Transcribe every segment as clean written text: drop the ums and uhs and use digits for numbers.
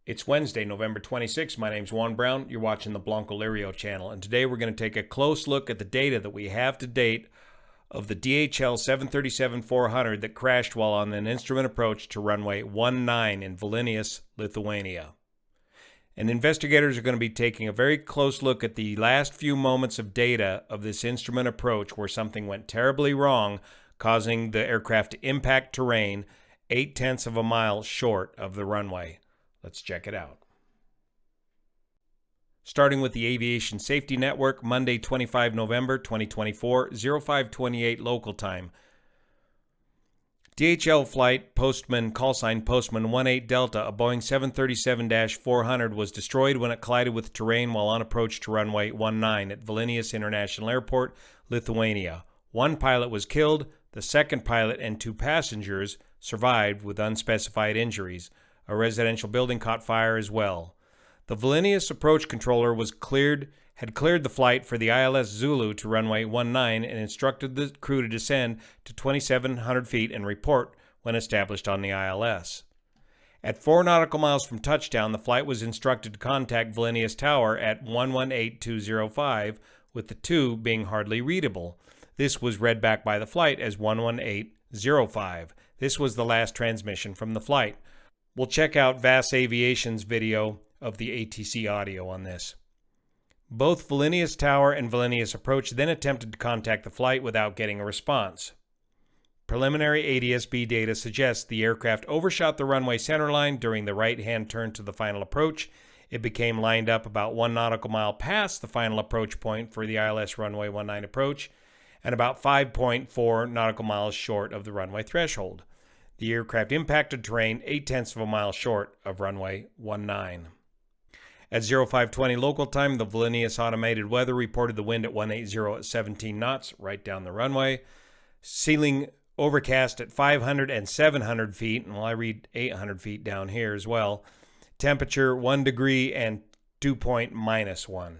It's Wednesday, November 26th. My name's Juan Brown. You're watching the BLANCOLIRIO channel, and today we're going to take a close look at the data that we have to date of the DHL 737-400 that crashed while on an instrument approach to runway 19 in Vilnius, Lithuania. And investigators are going to be taking a very close look at the last few moments of data of this instrument approach where something went terribly wrong, causing the aircraft to impact terrain 0.8 of a mile short of the runway. Let's check it out. Starting with the Aviation Safety Network, Monday, 25 November 2024, 0528 local time. DHL flight postman, callsign postman 18 Delta, a Boeing 737-400 was destroyed when it collided with terrain while on approach to runway 19 at Vilnius International Airport, Lithuania. One pilot was killed. The second pilot and two passengers survived with unspecified injuries. A residential building caught fire as well. The Vilnius approach controller had cleared the flight for the ILS Zulu to runway 19 and instructed the crew to descend to 2,700 feet and report when established on the ILS. At 4 nautical miles from touchdown, the flight was instructed to contact Vilnius Tower at 118205, with the 2 being hardly readable. This was read back by the flight as 11805. This was the last transmission from the flight. We'll check out VAS Aviation's video of the ATC audio on this. Both Vilnius Tower and Vilnius Approach then attempted to contact the flight without getting a response. Preliminary ADSB data suggests the aircraft overshot the runway centerline during the right-hand turn to the final approach. It became lined up about 1 nautical mile past the final approach point for the ILS runway 19 approach and about 5.4 nautical miles short of the runway threshold. The aircraft impacted terrain 0.8 of a mile short of runway 19. At 0520 local time, the Vilnius Automated Weather reported the wind at 180 at 17 knots right down the runway. Ceiling overcast at 500 and 700 feet, and I read 800 feet down here as well. Temperature 1 degree and dew point -1.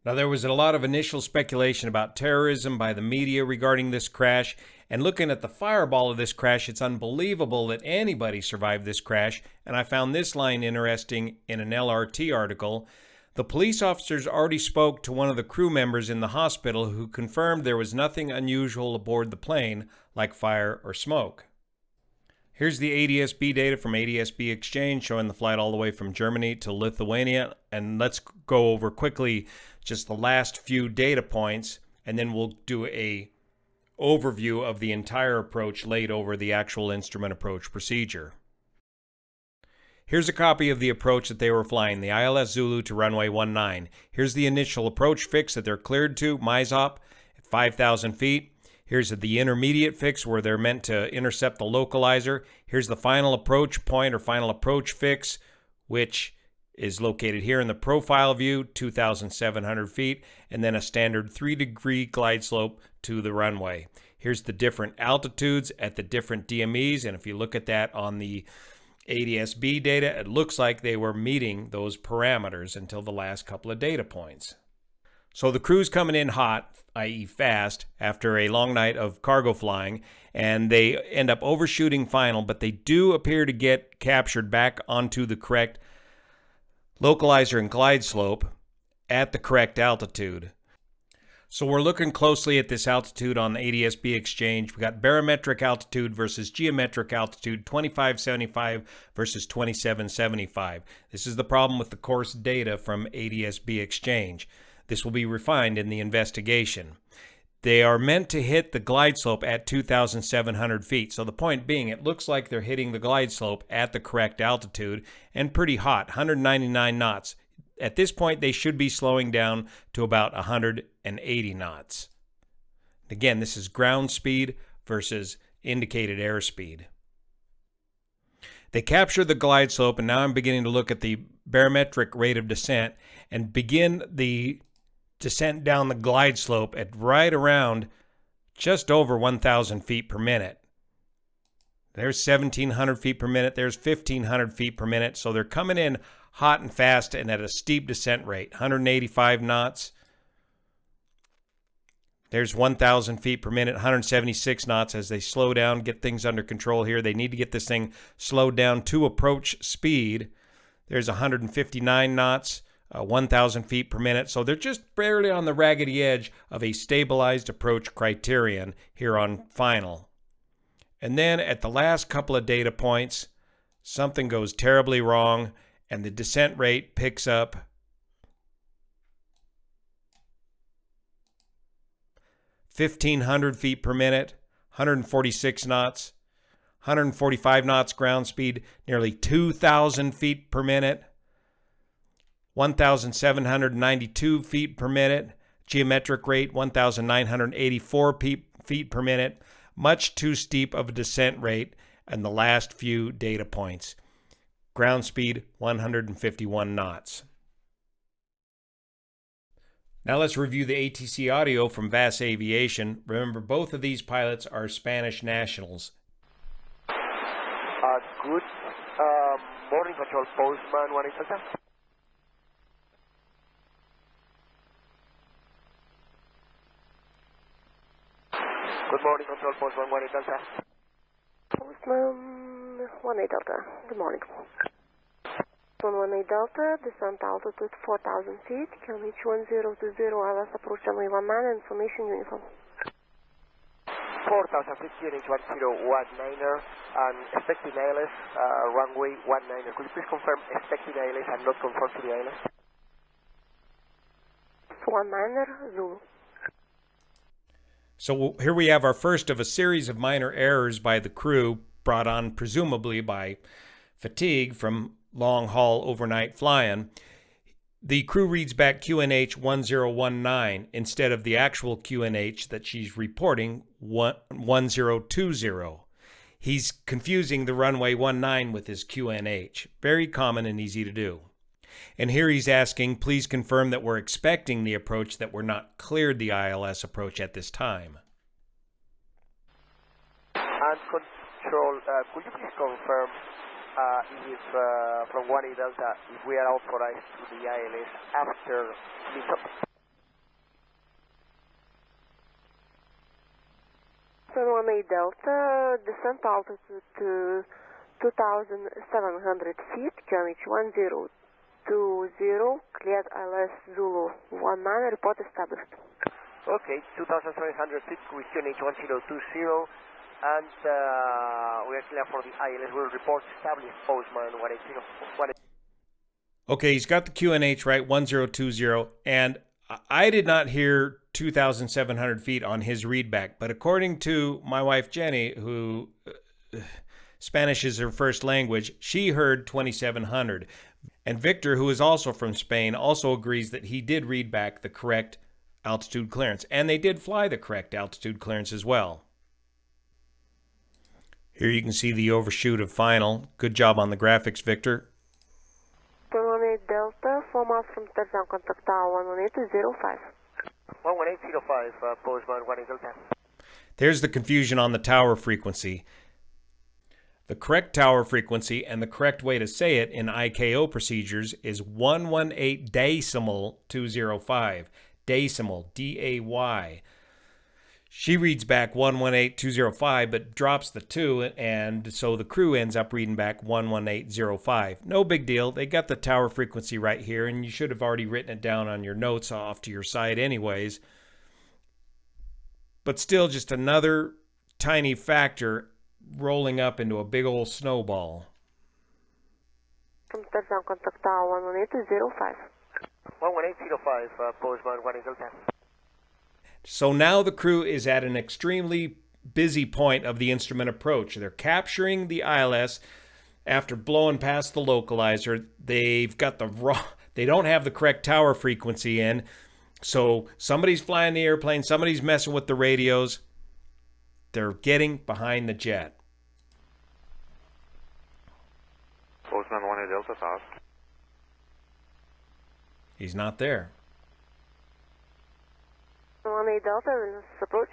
Now, there was a lot of initial speculation about terrorism by the media regarding this crash, and looking at the fireball of this crash, it's unbelievable that anybody survived this crash, and I found this line interesting in an LRT article. The police officers already spoke to one of the crew members in the hospital who confirmed there was nothing unusual aboard the plane, like fire or smoke. Here's the ADSB data from ADSB Exchange showing the flight all the way from Germany to Lithuania, and let's go over quickly just the last few data points, and then we'll do a overview of the entire approach laid over the actual instrument approach procedure. Here's a copy of the approach that they were flying, the ILS Zulu to runway 19. Here's the initial approach fix that they're cleared to, MISOP, at 5,000 feet. Here's the intermediate fix where they're meant to intercept the localizer. Here's the final approach point or final approach fix, which is located here in the profile view, 2,700 feet, and then a standard 3-degree glide slope to the runway. Here's the different altitudes at the different DMEs, and if you look at that on the ADSB data, it looks like they were meeting those parameters until the last couple of data points. So the crew's coming in hot, i.e. fast, after a long night of cargo flying, and they end up overshooting final, but they do appear to get captured back onto the correct localizer and glide slope at the correct altitude. So we're looking closely at this altitude on the ADSB Exchange. We got barometric altitude versus geometric altitude, 2575 versus 2775. This is the problem with the course data from ADSB Exchange. This will be refined in the investigation. They are meant to hit the glide slope at 2,700 feet. So the point being, it looks like they're hitting the glide slope at the correct altitude and pretty hot, 199 knots. At this point, they should be slowing down to about 180 knots. Again, this is ground speed versus indicated airspeed. They capture the glide slope, and now I'm beginning to look at the barometric rate of descent and begin the descent down the glide slope at right around just over 1,000 feet per minute. There's 1,700 feet per minute. There's 1,500 feet per minute. So they're coming in hot and fast and at a steep descent rate, 185 knots. There's 1,000 feet per minute, 176 knots as they slow down, get things under control here. They need to get this thing slowed down to approach speed. There's 159 knots, 1,000 feet per minute. So they're just barely on the raggedy edge of a stabilized approach criterion here on final. And then at the last couple of data points, something goes terribly wrong and the descent rate picks up 1,500 feet per minute, 146 knots, 145 knots ground speed, nearly 2,000 feet per minute, 1,792 feet per minute, geometric rate 1,984 feet per minute, much too steep of a descent rate, and the last few data points. Ground speed 151 knots. Now let's review the ATC audio from VAS Aviation. Remember, both of these pilots are Spanish nationals. Good morning, control postman 1 Delta. Good morning, control postman 1 Delta. Postman 1 Delta, good morning. Postman 1 Delta, descent altitude 4,000 feet, QNH 1020, ILS approach runway 19, information uniform. 4,000 feet, QNH 1019er, and expecting ILS, runway 19er. Could you please confirm expecting ILS and not confirm to the ILS? 19er, Zulu. So here we have our first of a series of minor errors by the crew, brought on presumably by fatigue from long-haul overnight flying. The crew reads back QNH 1019 instead of the actual QNH that she's reporting, 1020. He's confusing the runway 19 with his QNH. Very common and easy to do. And here he's asking, please confirm that we're expecting the approach, that we're not cleared the ILS approach at this time. And control, could you please confirm if from 1 Delta, if we are authorized to the ILS after liftoff? Sun 1 Delta, descent altitude to 2,700 feet, QNH 1020, cleared ILS Zulu 19, report established. Okay, 2,700 feet with QNH 1020, and we are clear for the ILS. We'll report established, postman 180. Okay, he's got the QNH right, 1020, and I did not hear 2,700 feet on his readback, but according to my wife Jenny, who Spanish is her first language, she heard 2,700. And Victor, who is also from Spain, also agrees that he did read back the correct altitude clearance, and they did fly the correct altitude clearance as well. Here you can see the overshoot of final. Good job on the graphics, Victor. 118 Delta, 4 miles from touchdown, contact tower 11805. 11805, postman 1 Delta. There's the confusion on the tower frequency. The correct tower frequency and the correct way to say it in ICAO procedures is 118.205. Decimal, D-A-Y. She reads back 118.205 but drops the 2, and so the crew ends up reading back 118.05. No big deal. They got the tower frequency right here, and you should have already written it down on your notes off to your side anyways. But still just another tiny factor rolling up into a big old snowball. From touchdown, contact tower 11805. 11805, postman 1 Delta. So now the crew is at an extremely busy point of the instrument approach. They're capturing the ILS after blowing past the localizer. They've got the wrong, they don't have the correct tower frequency in. So somebody's flying the airplane, somebody's messing with the radios. They're getting behind the jet. Postman 1 Delta fast. He's not there. 1 Delta, will approach.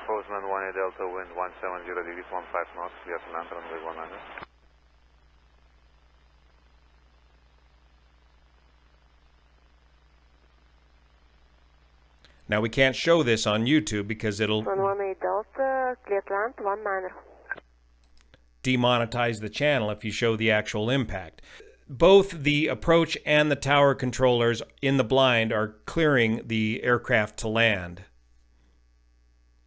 Postman 1 Delta, wind 170 degrees, 15 knots, clear to land runway 19. Now we can't show this on YouTube because it'll 118 Delta, clear to land, 1 miner. demonetize the channel if you show the actual impact. Both the approach and the tower controllers in the blind are clearing the aircraft to land.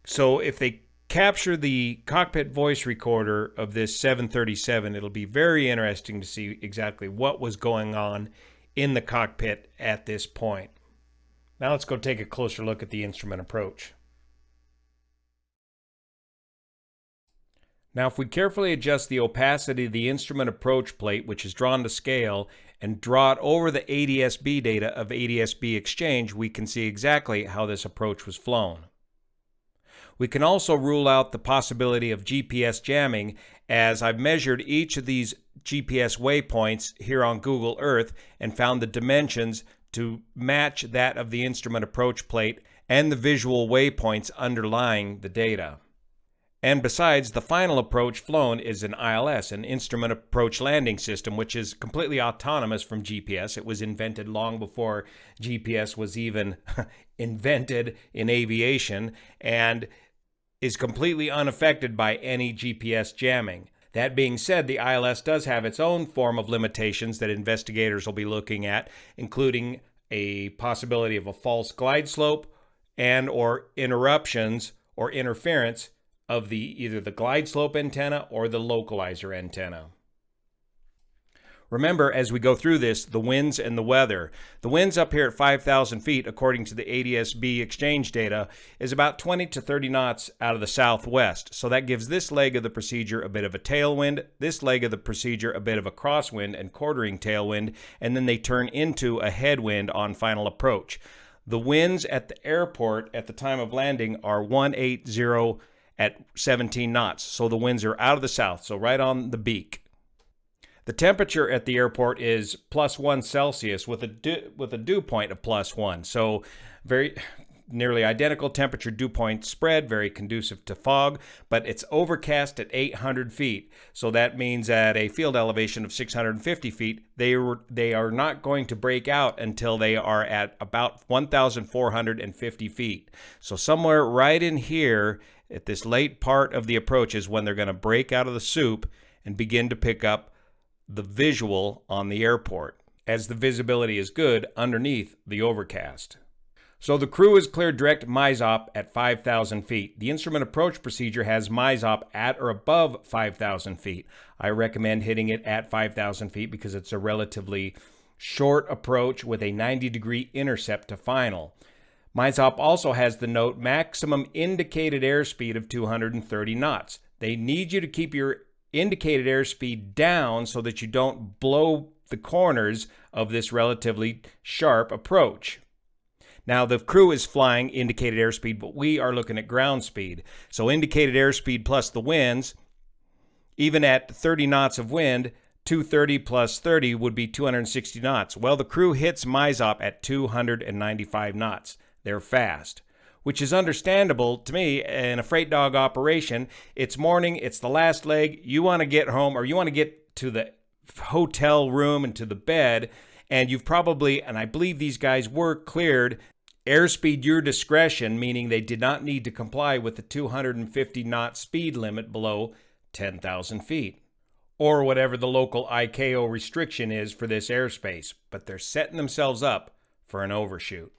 So if they capture the cockpit voice recorder of this 737, it'll be very interesting to see exactly what was going on in the cockpit at this point. Now let's go take a closer look at the instrument approach. Now if we carefully adjust the opacity of the instrument approach plate, which is drawn to scale, and draw it over the ADSB data of ADSB exchange, we can see exactly how this approach was flown. We can also rule out the possibility of GPS jamming, as I've measured each of these GPS waypoints here on Google Earth and found the dimensions to match that of the instrument approach plate and the visual waypoints underlying the data. And besides, the final approach flown is an ILS, an Instrument Approach Landing System, which is completely autonomous from GPS. It was invented long before GPS was even invented in aviation and is completely unaffected by any GPS jamming. That being said, the ILS does have its own form of limitations that investigators will be looking at, including a possibility of a false glide slope and or interruptions or interference of either the glide slope antenna or the localizer antenna. Remember, as we go through this, the winds and the weather. The winds up here at 5,000 feet, according to the ADSB exchange data, is about 20 to 30 knots out of the southwest. So that gives this leg of the procedure a bit of a tailwind, this leg of the procedure a bit of a crosswind and quartering tailwind, and then they turn into a headwind on final approach. The winds at the airport at the time of landing are 180 at 17 knots. So the winds are out of the south, so right on the beak. The temperature at the airport is +1 Celsius with a dew point of +1. So very nearly identical temperature dew point spread, very conducive to fog, but it's overcast at 800 feet. So that means at a field elevation of 650 feet, they are not going to break out until they are at about 1,450 feet. So somewhere right in here at this late part of the approach is when they're going to break out of the soup and begin to pick up the visual on the airport, as the visibility is good underneath the overcast. So the crew is cleared direct MISOP at 5,000 feet. The instrument approach procedure has MISOP at or above 5,000 feet. I recommend hitting it at 5,000 feet because it's a relatively short approach with a 90-degree intercept to final. MISOP also has the note maximum indicated airspeed of 230 knots. They need you to keep your indicated airspeed down so that you don't blow the corners of this relatively sharp approach. Now the crew is flying indicated airspeed, but we are looking at ground speed. So indicated airspeed plus the winds, even at 30 knots of wind, 230 plus 30 would be 260 knots. Well, the crew hits MISOP at 295 knots. They're fast, which is understandable to me in a freight dog operation. It's morning, it's the last leg, you want to get home or you want to get to the hotel room and to the bed, and you've probably, and I believe these guys were cleared, airspeed your discretion, meaning they did not need to comply with the 250 knot speed limit below 10,000 feet, or whatever the local ICAO restriction is for this airspace, but they're setting themselves up for an overshoot.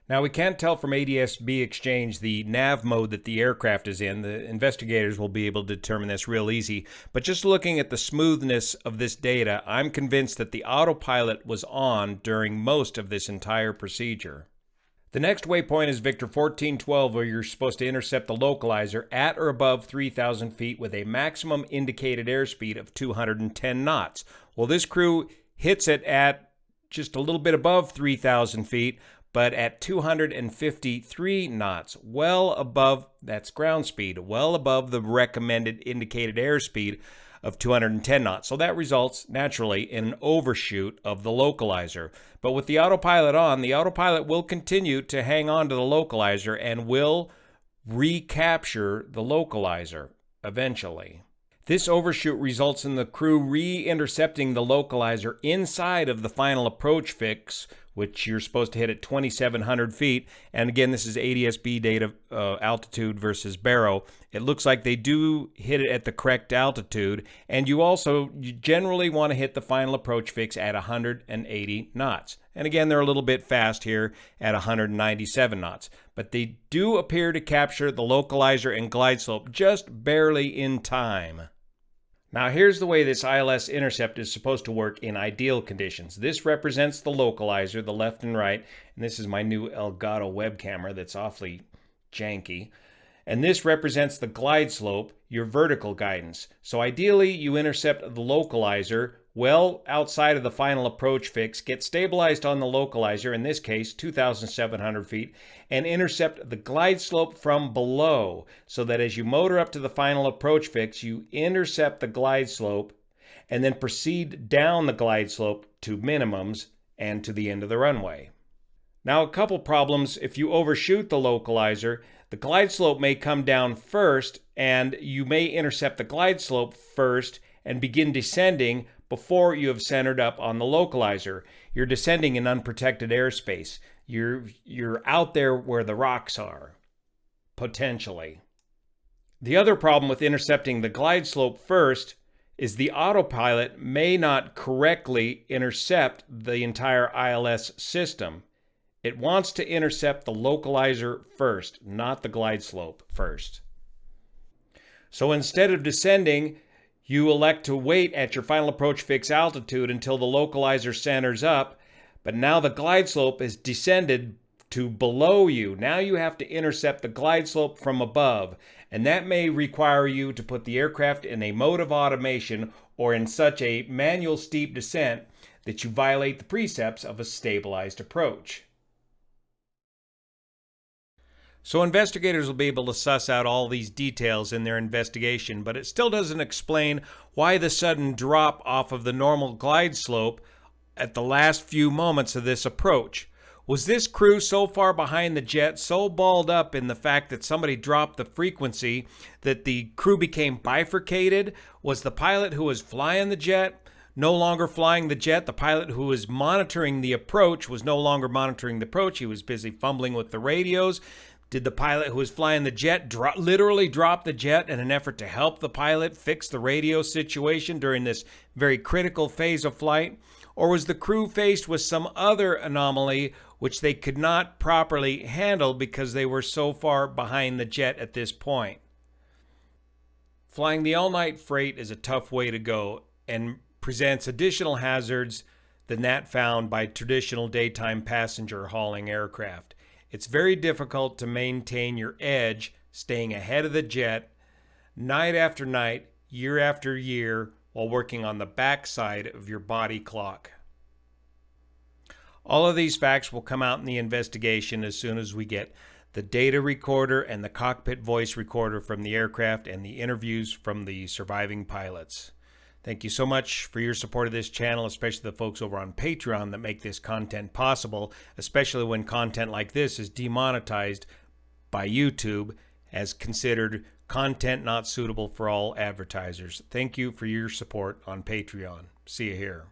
Now, we can't tell from ADSB exchange the nav mode that the aircraft is in. The investigators will be able to determine this real easy. But just looking at the smoothness of this data, I'm convinced that the autopilot was on during most of this entire procedure. The next waypoint is Victor 1412, where you're supposed to intercept the localizer at or above 3,000 feet with a maximum indicated airspeed of 210 knots. Well, this crew hits it at just a little bit above 3,000 feet, but at 253 knots, well above, that's ground speed, well above the recommended indicated airspeed of 210 knots. So that results naturally in an overshoot of the localizer. But with the autopilot on, the autopilot will continue to hang on to the localizer and will recapture the localizer eventually. This overshoot results in the crew re-intercepting the localizer inside of the final approach fix which you're supposed to hit at 2,700 feet. And again, this is ADSB data, altitude versus baro. It looks like they do hit it at the correct altitude, and you generally want to hit the final approach fix at 180 knots. And again, they're a little bit fast here at 197 knots. But they do appear to capture the localizer and glide slope just barely in time. Now here's the way this ILS intercept is supposed to work in ideal conditions. This represents the localizer, the left and right, and this is my new Elgato web camera that's awfully janky. And this represents the glide slope, your vertical guidance. So ideally you intercept the localizer well outside of the final approach fix, get stabilized on the localizer, in this case 2,700 feet, and intercept the glide slope from below, so that as you motor up to the final approach fix, you intercept the glide slope and then proceed down the glide slope to minimums and to the end of the runway. Now a couple problems: if you overshoot the localizer, the glide slope may come down first and you may intercept the glide slope first and begin descending before you have centered up on the localizer. You're descending in unprotected airspace. You're out there where the rocks are, potentially. The other problem with intercepting the glide slope first is the autopilot may not correctly intercept the entire ILS system. It wants to intercept the localizer first, not the glide slope first. So instead of descending, you elect to wait at your final approach fix altitude until the localizer centers up, but now the glide slope is descended to below you. Now you have to intercept the glide slope from above, and that may require you to put the aircraft in a mode of automation or in such a manual steep descent that you violate the precepts of a stabilized approach. So investigators will be able to suss out all these details in their investigation, but it still doesn't explain why the sudden drop off of the normal glide slope at the last few moments of this approach. Was this crew so far behind the jet, so balled up in the fact that somebody dropped the frequency, that the crew became bifurcated? Was the pilot who was flying the jet no longer flying the jet? The pilot who was monitoring the approach was no longer monitoring the approach. He was busy fumbling with the radios. Did the pilot who was flying the jet literally drop the jet in an effort to help the pilot fix the radio situation during this very critical phase of flight? Or was the crew faced with some other anomaly which they could not properly handle because they were so far behind the jet at this point? Flying the all-night freight is a tough way to go and presents additional hazards than that found by traditional daytime passenger hauling aircraft. It's very difficult to maintain your edge, staying ahead of the jet, night after night, year after year, while working on the backside of your body clock. All of these facts will come out in the investigation as soon as we get the data recorder and the cockpit voice recorder from the aircraft and the interviews from the surviving pilots. Thank you so much for your support of this channel, especially the folks over on Patreon that make this content possible, especially when content like this is demonetized by YouTube as considered content not suitable for all advertisers. Thank you for your support on Patreon. See you here.